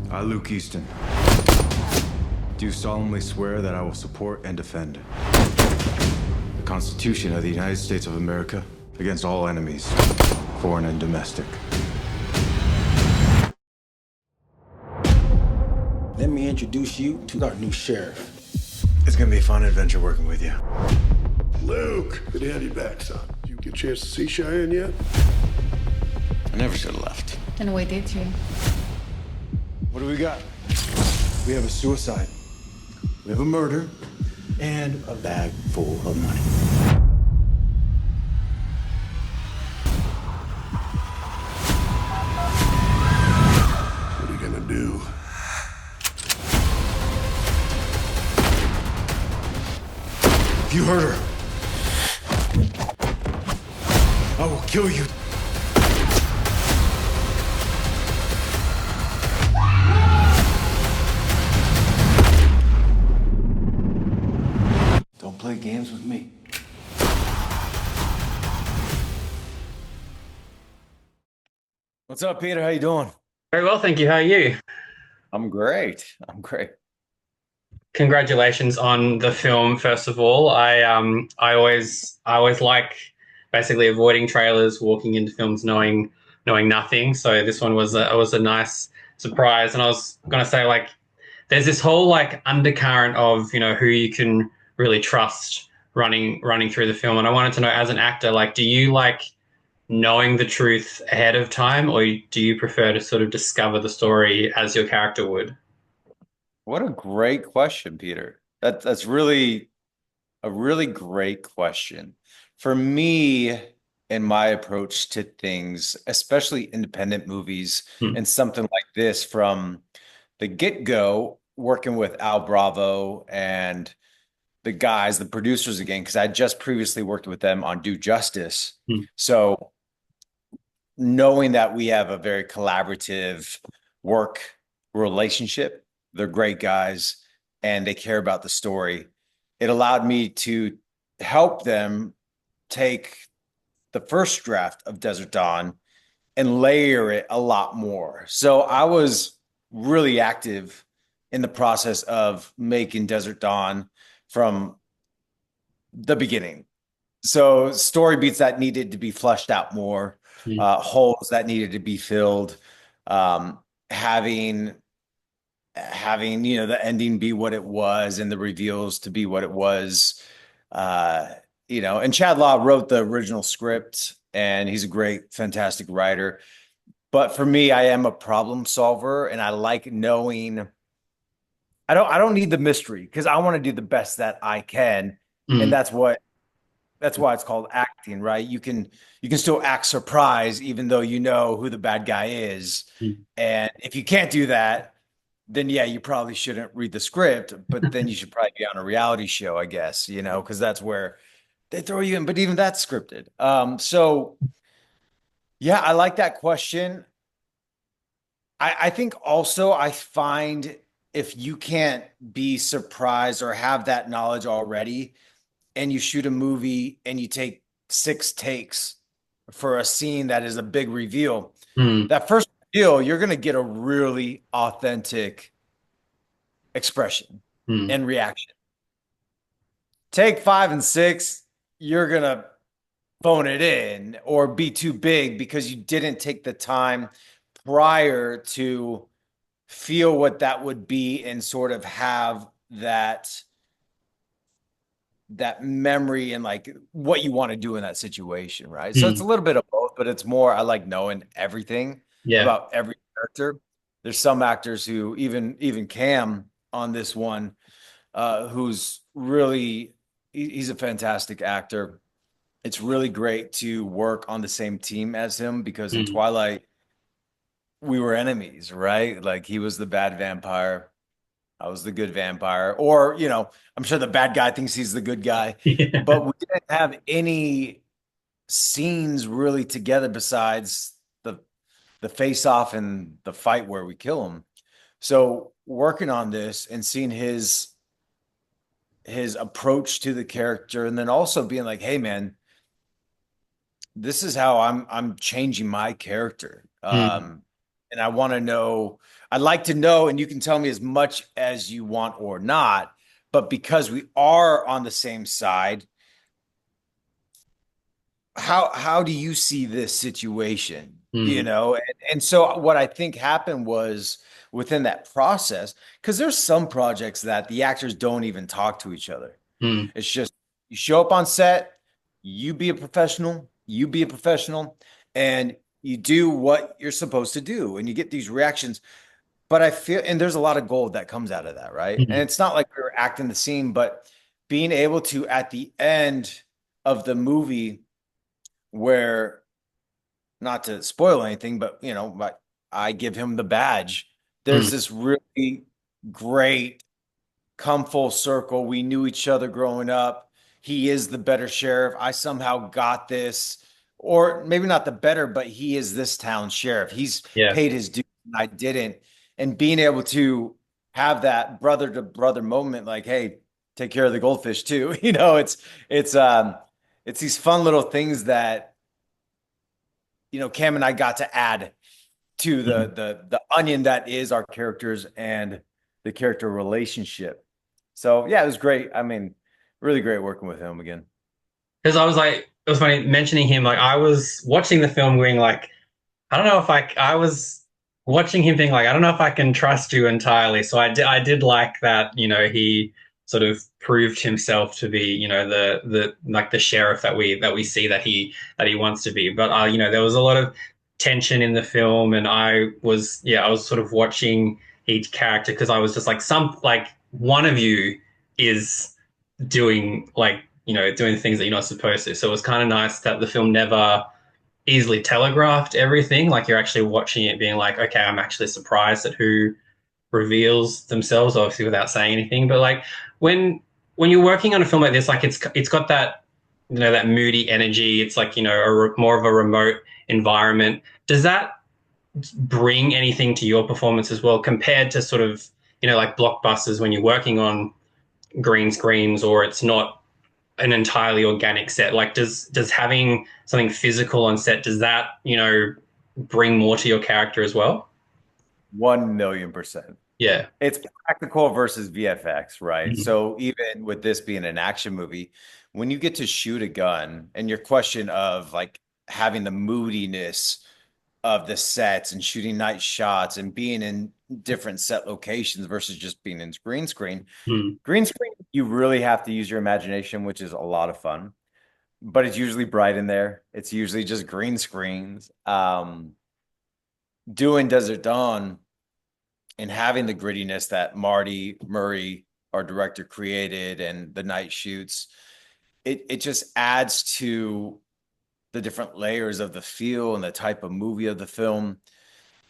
I, Luke Easton, do solemnly swear that I will support and defend the Constitution of the United States of America against all enemies, foreign and domestic. Let me introduce you to our new sheriff. It's gonna be a fun adventure working with you. Luke, good to have you back, son. Did you get a chance to see Cheyenne yet? I never should have left. And why did you? What do we got? We have a suicide. We have a murder. And a bag full of money. What are you gonna do? If you hurt her, I will kill you. Don't play games with me. What's up, Peter? How you doing? Very well, thank you. How are you? I'm great. Congratulations on the film, first of all. I always like basically avoiding trailers, walking into films knowing nothing. So this one was a nice surprise. And I was gonna say, like, there's this whole like undercurrent of, you know, who you can really trust running through the film. And I wanted to know, as an actor, like, do you like knowing the truth ahead of time, or do you prefer to sort of discover the story as your character would? What a great question, Peter. That's really a really great question. For me, in my approach to things, especially independent movies and something like this, from the get-go, working with Al Bravo and the guys, the producers again, because I just previously worked with them on Do Justice. So knowing that we have a very collaborative work relationship, they're great guys and they care about the story. It allowed me to help them take the first draft of Desert Dawn and layer it a lot more. So I was really active in the process of making Desert Dawn from the beginning. So story beats that needed to be fleshed out more, holes that needed to be filled, having you know, the ending be what it was and the reveals to be what it was. You know, and Chad Law wrote the original script and he's a great, fantastic writer. But for me, I am a problem solver and I like knowing. I don't need the mystery because I want to do the best that I can. And that's why it's called acting, right? You can still act surprised even though you know who the bad guy is. And if you can't do that, then yeah, you probably shouldn't read the script, but then you should probably be on a reality show, I guess, you know, because that's where they throw you in, but even that's scripted. So yeah, I like that question. I think also I find if you can't be surprised or have that knowledge already, and you shoot a movie and you take 6 takes for a scene that is a big reveal, that first reveal, you're going to get a really authentic expression and reaction. Take 5 and 6, you're going to phone it in or be too big because you didn't take the time prior to feel what that would be and sort of have that memory and like what you want to do in that situation, right? So it's a little bit of both, but it's more I like knowing everything about every character. There's some actors who even Cam on this one, who's really he's a fantastic actor. It's really great to work on the same team as him because in Twilight we were enemies, right? Like he was the bad vampire. I was the good vampire, or, you know, I'm sure the bad guy thinks he's the good guy, but we didn't have any scenes really together besides the face off and the fight where we kill him. So working on this and seeing his approach to the character, and then also being like, hey man, this is how I'm changing my character. and I want to know, I'd like to know, and you can tell me as much as you want or not, but because we are on the same side, how do you see this situation? You Mm, know, and so what I think happened was within that process, because there's some projects that the actors don't even talk to each other. mm, It's just you show up on set, you be a professional, and you do what you're supposed to do, and you get these reactions. But I feel, and there's a lot of gold that comes out of that, right? And mm, it's not like we were acting the scene, but being able to, at the end of the movie, where not to spoil anything, but but I give him the badge. mm. There's this really great come full circle. We knew each other growing up. He is the better sheriff. I somehow got this, or maybe not the better, but he is this town sheriff. He's Yeah. paid his dues, and I didn't. And being able to have that brother to brother moment, like, hey, take care of the goldfish too. It's these fun little things that Cam and I got to add to Mm. the onion that is our characters and the character relationship. So yeah, it was great. I mean, really great working with him again. Because I was like, it was funny mentioning him. Like, I was watching the film, going like, I don't know if I was watching him being like, I don't know if I can trust you entirely. So I did like that. He sort of proved himself to be, the like the sheriff that we see that he wants to be. But there was a lot of tension in the film, and I was sort of watching each character because I was just like, one of you is doing doing things that you're not supposed to. So it was kind of nice that the film never easily telegraphed everything. Like, you're actually watching it being like, okay, I'm actually surprised at who reveals themselves, obviously without saying anything. But like, when you're working on a film like this, like, it's got that that moody energy. It's like, more of a remote environment. Does that bring anything to your performance as well, compared to sort of like blockbusters when you're working on green screens, or it's not an entirely organic set? Like, does having something physical on set, does that bring more to your character as well? 1,000,000%. Yeah. It's practical versus VFX, right? Mhm. So even with this being an action movie, when you get to shoot a gun and your question of like having the moodiness of the sets and shooting night shots and being in different set locations versus just being in green screen. Mm. Green screen, you really have to use your imagination, which is a lot of fun, but it's usually bright in there. It's usually just green screens. Doing Desert Dawn and having the grittiness that Marty Murray, our director, created and the night shoots, it just adds to the different layers of the feel and the type of movie of the film.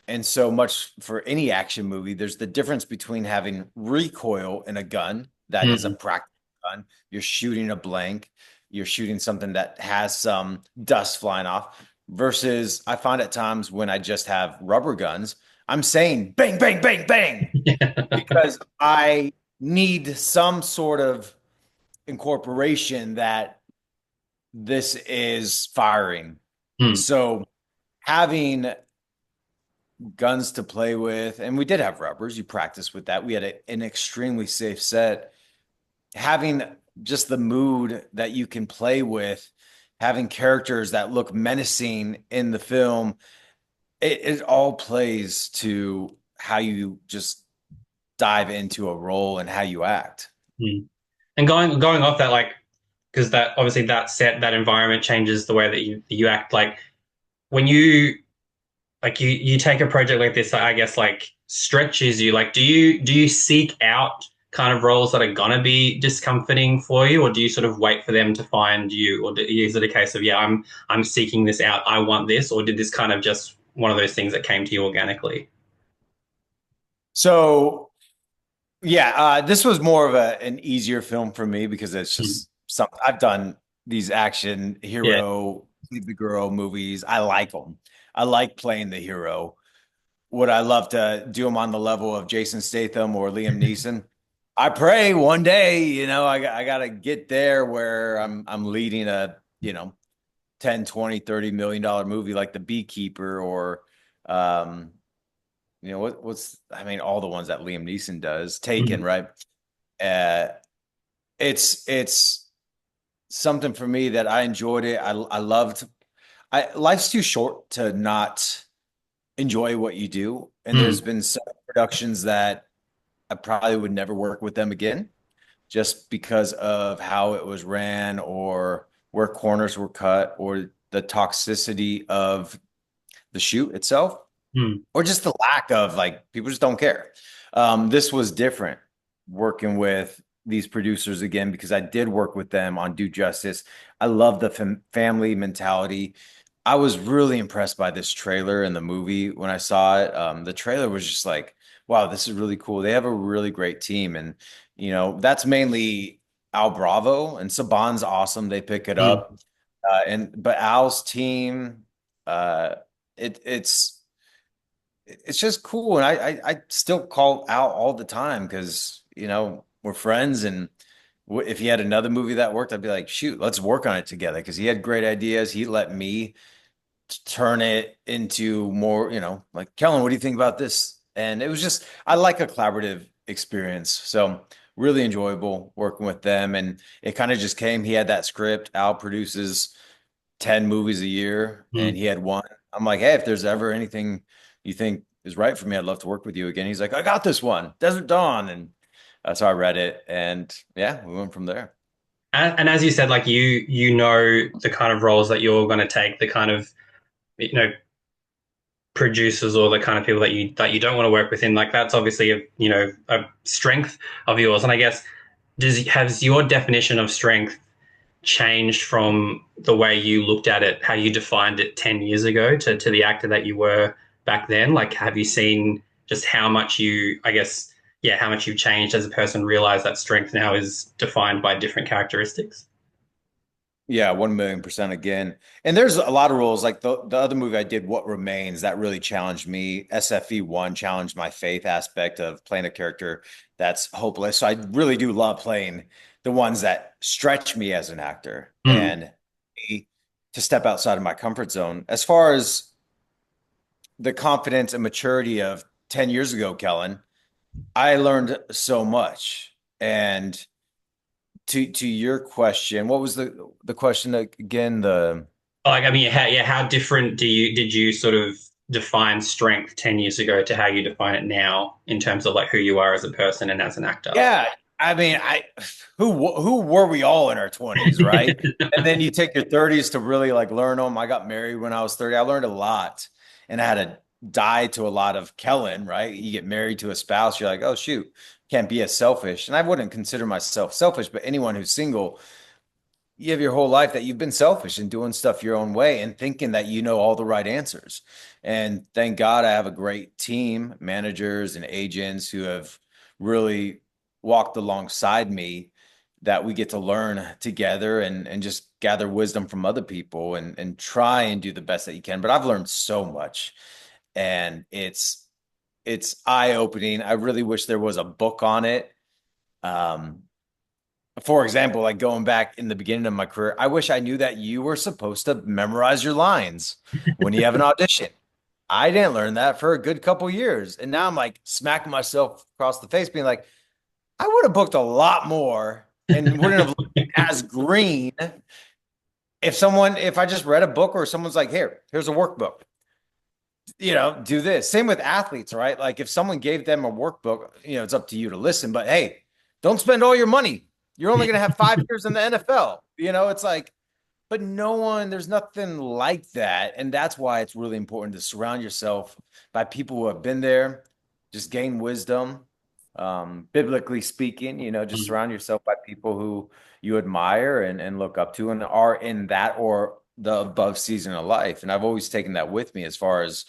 And so much for any action movie, there's the difference between having recoil in a gun that is a Mm. practical gun. You're shooting a blank, you're shooting something that has some dust flying off, versus I find at times when I just have rubber guns, I'm saying bang, bang, bang, bang, because I need some sort of incorporation that this is firing. Mm. So having guns to play with, and we did have rubbers. You practice with that. We had an extremely safe set. Having just the mood that you can play with, having characters that look menacing in the film, it all plays to how you just dive into a role and how you act. Mm. And going off that, like, because that obviously that set, that environment changes the way that you act. Like, when you take a project like this, I guess, like, stretches you. Like, do you seek out kind of roles that are gonna be discomforting for you, or do you sort of wait for them to find you, or is it a case of, yeah, I'm seeking this out, I want this, or did this kind of just one of those things that came to you organically? So yeah, this was more of an easier film for me because it's Mm. just something I've done, these action Yeah. hero, Save the Girl movies. I like them. I like playing the hero. Would I love to do them on the level of Jason Statham or Liam Neeson? I pray one day, I got to get there where I'm leading a, 10, 20, $30 million movie like The Beekeeper or you know, what's, I mean, all the ones that Liam Neeson does, Taken, Mm. right? Uh, it's something for me that I enjoyed it. I loved, life's too short to not enjoy what you do. And there's Mm. been some productions that I probably would never work with them again just because of how it was ran or where corners were cut or the toxicity of the shoot itself Mm. or just the lack of like people just don't care. This was different working with these producers again because I did work with them on Do Justice. I love the family mentality. I was really impressed by this trailer and the movie when I saw it. The trailer was just like, wow, this is really cool. They have a really great team, and you know that's mainly Al Bravo and Saban's awesome. They pick it Mm. up, and but Al's team, uh, it's just cool. And I still call out all the time because, you know, we're friends. And if he had another movie that worked, I'd be like, shoot, let's work on it together. Because he had great ideas. He let me turn it into more, you know, like, Kellan, what do you think about this? And it was just, I like a collaborative experience. So really enjoyable working with them. And it kind of just came. He had that script. Al produces 10 movies a year and Mm. he had one. I'm like, hey, if there's ever anything you think is right for me, I'd love to work with you again. He's like, I got this one, Desert Dawn. And so I read it and yeah, we went from there. And as you said, like you know the kind of roles that you're going to take, the kind of producers or the kind of people that you don't want to work with. In like that's obviously a strength of yours. And I guess has your definition of strength changed from the way you looked at it, how you defined it 10 years ago to the actor that you were back then? Like, have you seen just how much how much you've changed as a person, realize that strength now is defined by different characteristics? Yeah, 1,000,000% again. And there's a lot of roles like the other movie I did, What Remains, that really challenged me. SFE1 challenged my faith aspect of playing a character that's hopeless. So I really do love playing the ones that stretch me as an actor Mm. and me to step outside of my comfort zone. As far as the confidence and maturity of 10 years ago, Kellan, I learned so much. And to your question, what was the question again? The Like, I mean, how different did you sort of define strength 10 years ago to how you define it now in terms of like who you are as a person and as an actor? Yeah, I mean, I who were we all in our 20s, right? And then you take your 30s to really like learn them. I got married when I was 30. I learned a lot and I had to die to a lot of Kellan, right? You get married to a spouse, you're like, oh shoot, can't be as selfish. And I wouldn't consider myself selfish, but anyone who's single, you have your whole life that you've been selfish and doing stuff your own way and thinking that you know all the right answers. And thank God I have a great team, managers and agents who have really walked alongside me that we get to learn together and just gather wisdom from other people and try and do the best that you can. But I've learned so much and it's eye-opening. I really wish there was a book on it. Um, for example, like going back in the beginning of my career, I wish I knew that you were supposed to memorize your lines when you have an audition. I didn't learn that for a good couple years. And now I'm like smacking myself across the face, being like, I would have booked a lot more and wouldn't have looked as green if I just read a book or someone's like, here's a workbook, you know, do this. Same with athletes, right? Like if someone gave them a workbook, you know, it's up to you to listen, but hey, don't spend all your money. You're only going to have 5 years in the NFL. You know, it's like, but there's nothing like that. And that's why it's really important to surround yourself by people who have been there, just gain wisdom. Biblically speaking, you know, just surround yourself by people who you admire and look up to and are in that or the above season of life. And I've always taken that with me as far as,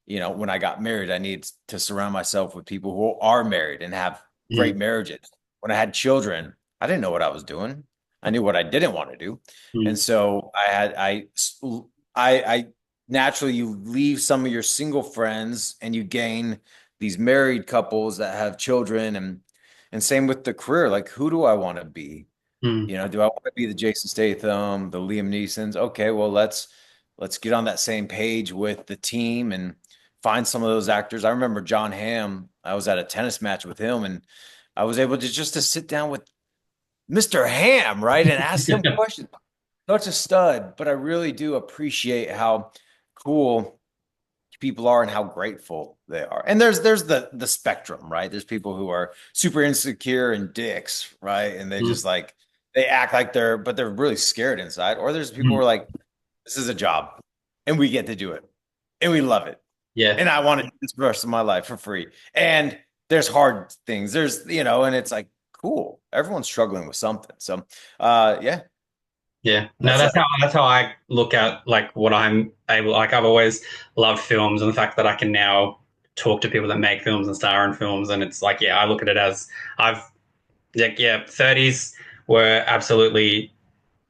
you know, when I got married, I need to surround myself with people who are married and have great Mm. marriages. When I had children, I didn't know what I was doing. I knew what I didn't want to do. And Mm. so I naturally you leave some of your single friends and you gain these married couples that have children and same with the career. Like, who do I want to be? Mm. You know, do I want to be the Jason Statham, the Liam Neesons? Okay, well, let's get on that same page with the team and find some of those actors. I remember John Hamm. I was at a tennis match with him, and I was able to just to sit down with Mr. Hamm, right, and ask him questions. Such a stud, but I really do appreciate how cool people are and how grateful they are. And there's the spectrum, right? There's people who are super insecure and dicks, right? And they just like they act like but they're really scared inside. Or there's people who are like, this is a job and we get to do it and we love it. Yeah. And I want to do this for the rest of my life for free. And there's hard things. There's, and it's like, cool. Everyone's struggling with something. So yeah. Yeah, no, that's how I look at like what I'm able. Like I've always loved films, and the fact that I can now talk to people that make films and star in films, and it's like, yeah, I look at it as 30s were absolutely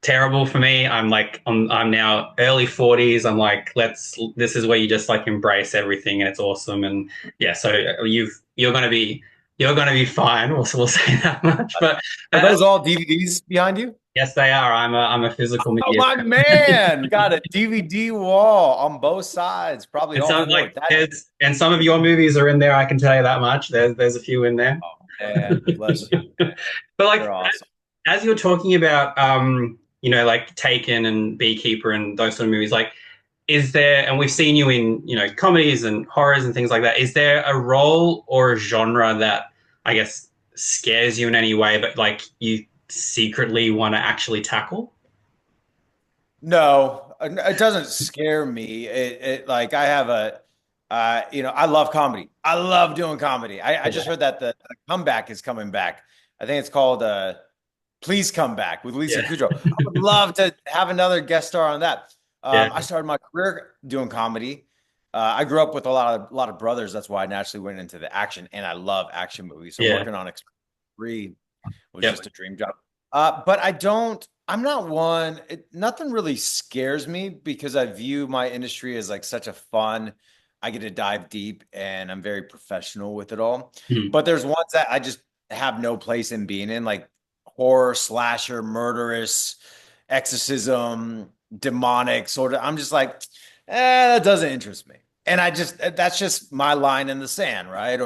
terrible for me. I'm now early 40s. I'm like, this is where you just like embrace everything, and it's awesome. And yeah, so you're gonna be fine. We'll say that much. But are those all DVDs behind you? Yes, they are. I'm a physical media. Oh, my man, got a DVD wall on both sides. Probably and all and some of your movies are in there. I can tell you that much. There's a few in there. Oh man, bless you. But like, awesome. as you're talking about, like Taken and Beekeeper and those sort of movies, like, is there? And we've seen you in comedies and horrors and things like that. Is there a role or a genre that I guess scares you in any way, but like you secretly want to actually tackle? No, it doesn't scare me. It like I have I love comedy. I love doing comedy. I just heard that the comeback is coming back. I think it's called Please Come Back with Lisa Kudrow. I would love to have another guest star on that. I started my career doing comedy. I grew up with a lot of brothers. That's why I naturally went into the action, and I love action movies. So working on Express was just a dream job. But I'm not one, nothing really scares me because I view my industry as like such a fun, I get to dive deep and I'm very professional with it all. But there's ones that I just have no place in being in, like horror, slasher, murderous, exorcism, demonic sort of. I'm just like, that doesn't interest me. And that's just my line in the sand, right?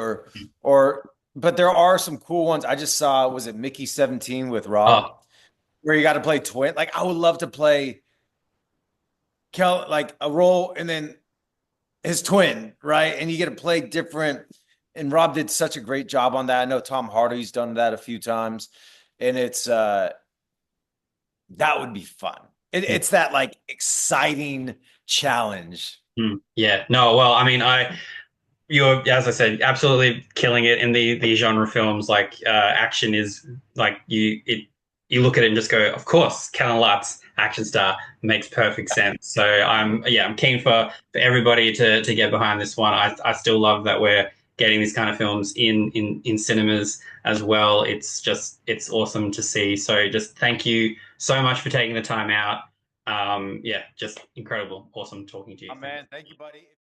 But there are some cool ones. I just saw, was it Mickey 17 with Rob? Where you got to play twin. Like, I would love to play like a role and then his twin, right? And you get to play different. And Rob did such a great job on that. I know Tom Hardy's done that a few times. And it's, that would be fun. It's that like exciting challenge. Yeah. No, well, I mean, you're, as I said, absolutely killing it in the genre films. Like action is like you look at it and just go, of course, Kellan Lutz, action star, makes perfect sense. So I'm keen for everybody to get behind this one. I still love that we're getting these kind of films in cinemas as well. It's awesome to see. So just thank you so much for taking the time out. Just incredible, awesome talking to you. Oh, man, thank you, buddy.